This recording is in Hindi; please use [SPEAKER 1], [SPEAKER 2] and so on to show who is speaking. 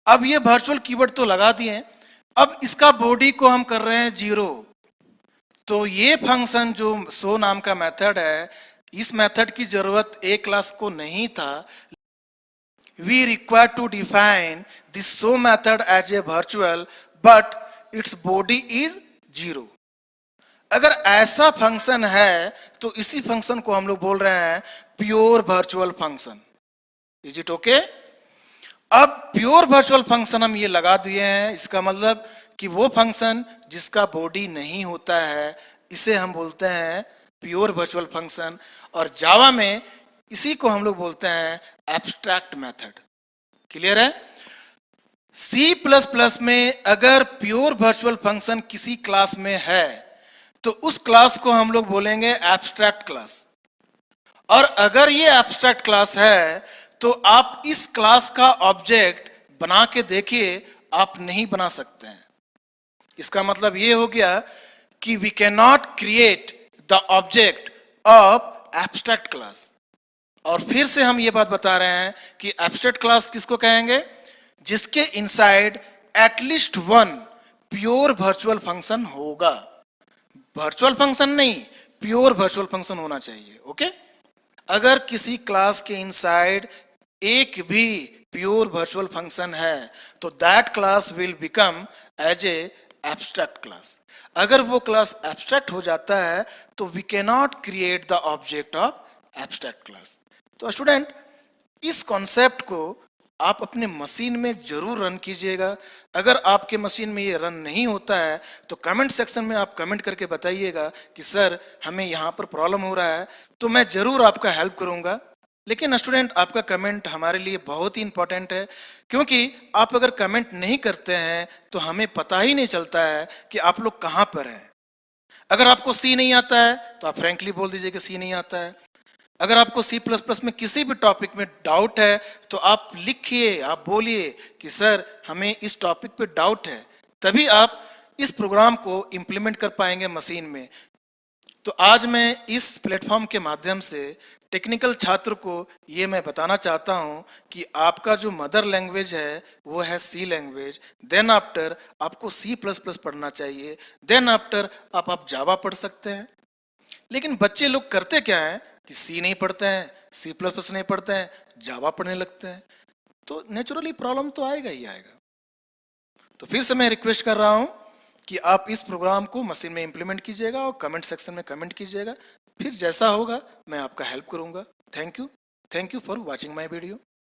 [SPEAKER 1] अब ये वर्चुअल कीवर्ड तो लगा दिए हैं, अब इसका बॉडी को हम कर रहे हैं 0। तो ये फंक्शन जो शो नाम का मेथड है, इस मेथड की जरूरत ए क्लास को नहीं था। We require to define this show method as a virtual but its body is 0। अगर ऐसा फंक्शन है तो इसी फंक्शन को हम लोग बोल रहे हैं pure virtual function. Is it okay? अब प्योर वर्चुअल फंक्शन हम ये लगा दिए हैं, इसका मतलब कि वो फंक्शन जिसका बॉडी नहीं होता है इसे हम बोलते हैं प्योर वर्चुअल फंक्शन। और जावा में इसी को हम लोग बोलते हैं एब्स्ट्रैक्ट मेथड। क्लियर है? सी प्लस प्लस में अगर प्योर वर्चुअल फंक्शन किसी क्लास में है तो उस क्लास को हम लोग बोलेंगे एब्स्ट्रैक्ट क्लास। और अगर ये एब्स्ट्रैक्ट क्लास है तो आप इस क्लास का ऑब्जेक्ट बना के देखिए, आप नहीं बना सकते हैं। इसका मतलब ये हो गया कि we can not create the object of abstract class. और फिर से हम ये बात बता रहे हैं कि एब्स्ट्रैक्ट क्लास किसको कहेंगे? जिसके inside at least one pure virtual function होगा। वर्चुअल फंक्शन नहीं, प्योर वर्चुअल फंक्शन होना चाहिए। ओके? अगर किसी क्लास के इनसाइड एक भी प्योर वर्चुअल फंक्शन है तो that class will become as a abstract class. अगर वो क्लास एब्स्ट्रैक्ट हो जाता है तो we can not create the object of abstract class. तो स्टूडेंट, इस कॉन्सेप्ट को आप अपने मशीन में जरूर रन कीजिएगा। अगर आपके मशीन में ये रन नहीं होता है तो कमेंट सेक्शन में आप कमेंट करके बताइएगा कि सर हमें यहाँ पर प्रॉब्लम हो रहा है, तो मैं जरूर आपका हेल्प करूँगा। लेकिन स्टूडेंट, आपका कमेंट हमारे लिए बहुत ही इंपॉर्टेंट है, क्योंकि आप अगर कमेंट नहीं करते हैं तो हमें पता ही नहीं चलता है कि आप लोग कहाँ पर हैं। अगर आपको सी नहीं आता है तो आप फ्रेंकली बोल दीजिए कि सी नहीं आता है। अगर आपको सी प्लस प्लस में किसी भी टॉपिक में डाउट है तो आप लिखिए, आप बोलिए कि सर हमें इस टॉपिक पे डाउट है, तभी आप इस प्रोग्राम को इम्प्लीमेंट कर पाएंगे मशीन में। तो आज मैं इस प्लेटफॉर्म के माध्यम से टेक्निकल छात्र को ये मैं बताना चाहता हूँ कि आपका जो मदर लैंग्वेज है वो है सी लैंग्वेज। देन आफ्टर आपको सी प्लस प्लस पढ़ना चाहिए, देन आफ्टर आप जावा पढ़ सकते हैं। लेकिन बच्चे लोग करते क्या है कि सी नहीं पढ़ते हैं, सी प्लस प्लस नहीं पढ़ते हैं, जावा पढ़ने लगते हैं। तो नेचुरली प्रॉब्लम तो आएगा ही आएगा। तो फिर से मैं रिक्वेस्ट कर रहा हूं कि आप इस प्रोग्राम को मशीन में इंप्लीमेंट कीजिएगा और कमेंट सेक्शन में कमेंट कीजिएगा। फिर जैसा होगा मैं आपका हेल्प करूंगा। Thank you for watching my video.